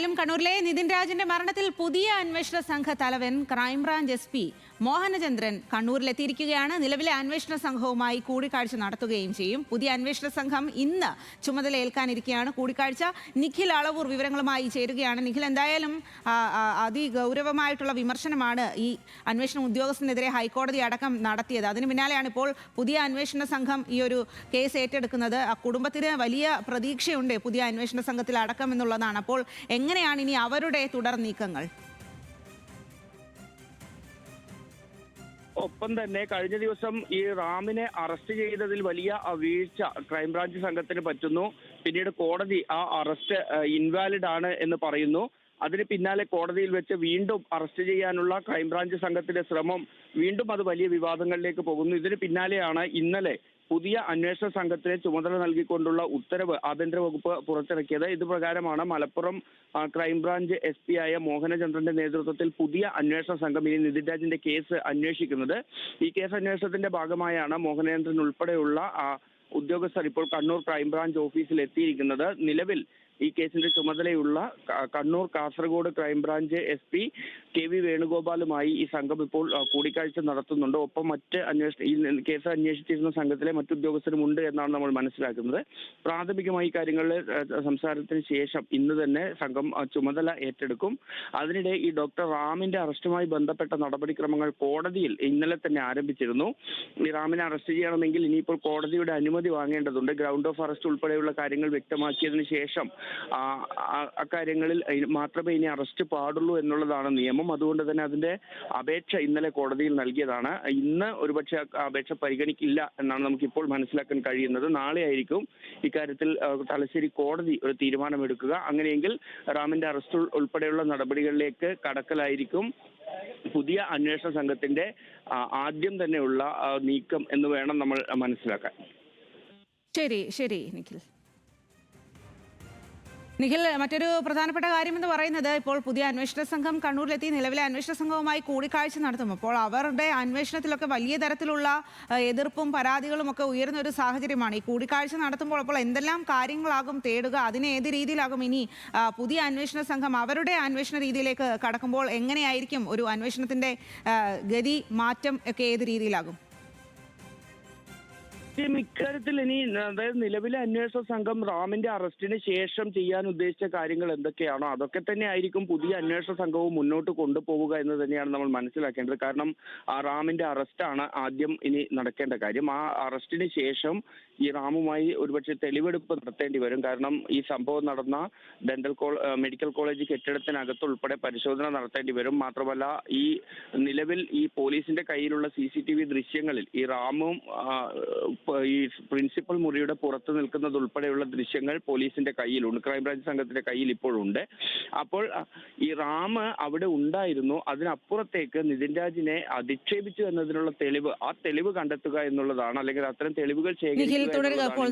എന്തായാലും കണ്ണൂരിലെ നിതിൻ രാജിന്റെ മരണത്തിൽ പുതിയ അന്വേഷണ സംഘ തലവൻ ക്രൈംബ്രാഞ്ച് SP മോഹനചന്ദ്രൻ കണ്ണൂരിലെത്തിയിരിക്കുകയാണ്. നിലവിലെ അന്വേഷണ സംഘവുമായി കൂടിക്കാഴ്ച നടത്തുകയും ചെയ്യും. പുതിയ അന്വേഷണ സംഘം ഇന്ന് ചുമതലയേൽക്കാനിരിക്കുകയാണ്. കൂടിക്കാഴ്ച നിഖിൽ അളവൂർ വിവരങ്ങളുമായി ചേരുകയാണ്. നിഖിൽ, എന്തായാലും അതിഗൗരവമായിട്ടുള്ള വിമർശനമാണ് ഈ അന്വേഷണ ഉദ്യോഗസ്ഥനെതിരെ ഹൈക്കോടതി അടക്കം നടത്തിയത്. അതിന് പിന്നാലെയാണ് ഇപ്പോൾ പുതിയ അന്വേഷണ സംഘം ഈ ഒരു കേസ് ഏറ്റെടുക്കുന്നത്. കുടുംബത്തിന് വലിയ പ്രതീക്ഷയുണ്ട് പുതിയ അന്വേഷണ സംഘത്തിൽ അടക്കം എന്നുള്ളതാണ്. അപ്പോൾ എങ്ങനെയാണ് ഇനി അവരുടെ തുടർ നീക്കങ്ങൾ? ഒപ്പം തന്നെ കഴിഞ്ഞ ദിവസം ഈ റാമിനെ അറസ്റ്റ് ചെയ്തതിൽ വലിയ വീഴ്ച ക്രൈംബ്രാഞ്ച് സംഘത്തിന് പറ്റുന്നു. പിന്നീട് കോടതി ആ അറസ്റ്റ് ഇൻവാലിഡ് ആണ് എന്ന് പറയുന്നു. അതിന് പിന്നാലെ കോടതിയിൽ വെച്ച് വീണ്ടും അറസ്റ്റ് ചെയ്യാനുള്ള ക്രൈംബ്രാഞ്ച് സംഘത്തിന്റെ ശ്രമം വീണ്ടും അത് വലിയ വിവാദങ്ങളിലേക്ക് പോകുന്നു. ഇതിന് പിന്നാലെയാണ് ഇന്നലെ പുതിയ അന്വേഷണ സംഘത്തിന് ചുമതല നൽകിക്കൊണ്ടുള്ള ഉത്തരവ് ആഭ്യന്തര വകുപ്പ് പുറത്തിറക്കിയത്. ഇത് പ്രകാരമാണ് മലപ്പുറം ക്രൈംബ്രാഞ്ച് SP ആയ മോഹനചന്ദ്രന്റെ നേതൃത്വത്തിൽ പുതിയ അന്വേഷണ സംഘം ഇനി നിതിൻ രാജിന്റെ കേസ് അന്വേഷിക്കുന്നത്. ഈ കേസ് അന്വേഷണത്തിന്റെ ഭാഗമായാണ് മോഹനചന്ദ്രൻ ഉൾപ്പെടെയുള്ള ഉദ്യോഗസ്ഥർ ഇപ്പോൾ കണ്ണൂർ ക്രൈംബ്രാഞ്ച് ഓഫീസിൽ എത്തിയിരിക്കുന്നത്. നിലവിൽ ഈ കേസിന്റെ ചുമതലയുള്ള Kannur Kasaragod crime branch SP KV വേണുഗോപാലുമായി ഈ സംഘം ഇപ്പോൾ കൂടിക്കാഴ്ച നടത്തുന്നുണ്ട്. ഒപ്പം മറ്റ് ഈ കേസ് അന്വേഷിച്ചിരുന്ന സംഘത്തിലെ മറ്റുദ്യോഗസ്ഥരുമുണ്ട് എന്നാണ് നമ്മൾ മനസ്സിലാക്കുന്നത്. പ്രാഥമികമായി കാര്യങ്ങളിൽ സംസാരത്തിന് ശേഷം ഇന്ന് തന്നെ സംഘം ചുമതല ഏറ്റെടുക്കും. അതിനിടെ ഈ ഡോക്ടർ റാമിന്റെ അറസ്റ്റുമായി ബന്ധപ്പെട്ട നടപടിക്രമങ്ങൾ കോടതിയിൽ ഇന്നലെ തന്നെ ആരംഭിച്ചിരുന്നു. ഈ റാമിനെ അറസ്റ്റ് ചെയ്യണമെങ്കിൽ ഇനിയിപ്പോൾ കോടതിയുടെ അനുമതി വാങ്ങേണ്ടതുണ്ട്. ഗ്രൗണ്ട് ഓഫ് അറസ്റ്റ് ഉൾപ്പെടെയുള്ള കാര്യങ്ങൾ വ്യക്തമാക്കിയതിനു ശേഷം അക്കാര്യങ്ങളിൽ മാത്രമേ ഇനി അറസ്റ്റ് പാടുള്ളൂ എന്നുള്ളതാണ് നിയമം. അതുകൊണ്ട് തന്നെ അതിന്റെ അപേക്ഷ ഇന്നലെ കോടതിയിൽ നൽകിയതാണ്. ഇന്ന് ഒരുപക്ഷെ അപേക്ഷ പരിഗണിക്കില്ല എന്നാണ് നമുക്കിപ്പോൾ മനസ്സിലാക്കാൻ കഴിയുന്നത്. നാളെ ആയിരിക്കും ഇക്കാര്യത്തിൽ തലശ്ശേരി കോടതി ഒരു തീരുമാനമെടുക്കുക. അങ്ങനെയെങ്കിൽ റാമിന്റെ അറസ്റ്റ് ഉൾപ്പെടെയുള്ള നടപടികളിലേക്ക് കടക്കലായിരിക്കും പുതിയ അന്വേഷണ സംഘത്തിന്റെ ആദ്യം തന്നെയുള്ള നീക്കം എന്ന് വേണം നമ്മൾ മനസ്സിലാക്കാൻ. ശരി നിഖിൽ, മറ്റൊരു പ്രധാനപ്പെട്ട കാര്യമെന്ന് പറയുന്നത് ഇപ്പോൾ പുതിയ അന്വേഷണ സംഘം കണ്ണൂരിലെത്തി നിലവിലെ അന്വേഷണ സംഘവുമായി കൂടിക്കാഴ്ച നടത്തും. അപ്പോൾ അവരുടെ അന്വേഷണത്തിലൊക്കെ വലിയ തരത്തിലുള്ള എതിർപ്പും പരാതികളും ഒക്കെ ഉയരുന്ന ഒരു സാഹചര്യമാണ്. ഈ കൂടിക്കാഴ്ച നടത്തുമ്പോൾ അപ്പോൾ എന്തെല്ലാം കാര്യങ്ങളാകും തേടുക? അതിന് ഏത് രീതിയിലാകും ഇനി പുതിയ അന്വേഷണ സംഘം അവരുടെ അന്വേഷണ രീതിയിലേക്ക് കടക്കുമ്പോൾ എങ്ങനെയായിരിക്കും ഒരു അന്വേഷണത്തിന്റെ ഗതി മാറ്റം ഒക്കെ ഏത് രീതിയിലാകും? ഇക്കാര്യത്തിൽ ഇനി അതായത് നിലവിലെ അന്വേഷണ സംഘം റാമിന്റെ അറസ്റ്റിന് ശേഷം ചെയ്യാൻ ഉദ്ദേശിച്ച കാര്യങ്ങൾ എന്തൊക്കെയാണോ അതൊക്കെ തന്നെ ആയിരിക്കും പുതിയ അന്വേഷണ സംഘവും മുന്നോട്ട് കൊണ്ടുപോവുക എന്ന് തന്നെയാണ് നമ്മൾ മനസ്സിലാക്കേണ്ടത്. കാരണം ആ റാമിന്റെ അറസ്റ്റാണ് ആദ്യം ഇനി നടക്കേണ്ട കാര്യം. ആ അറസ്റ്റിന് ശേഷം ഈ റാമുമായി ഒരുപക്ഷെ തെളിവെടുപ്പ് നടത്തേണ്ടി വരും. കാരണം ഈ സംഭവം നടന്ന മെഡിക്കൽ കോളേജ് കെട്ടിടത്തിനകത്ത് ഉൾപ്പെടെ പരിശോധന നടത്തേണ്ടി വരും. മാത്രമല്ല ഈ നിലവിൽ ഈ പോലീസിന്റെ കയ്യിലുള്ള CCTV ദൃശ്യങ്ങളിൽ ഈ റാമും ഈ പ്രിൻസിപ്പൽ മുറിയുടെ പുറത്ത് നിൽക്കുന്നത് ഉൾപ്പെടെയുള്ള ദൃശ്യങ്ങൾ പോലീസിന്റെ കയ്യിലുണ്ട്, ക്രൈംബ്രാഞ്ച് സംഘത്തിന്റെ കയ്യിൽ ഇപ്പോഴുണ്ട്. അപ്പോൾ ഈ റാം അവിടെ ഉണ്ടായിരുന്നു. അതിനപ്പുറത്തേക്ക് നിതിൻ രാജിനെ അധിക്ഷേപിച്ചു എന്നതിനുള്ള തെളിവ്, ആ തെളിവ് കണ്ടെത്തുക എന്നുള്ളതാണ്, അല്ലെങ്കിൽ അത്തരം തെളിവുകൾ ശേഖരിക്കുക എന്നുള്ളതാണ്.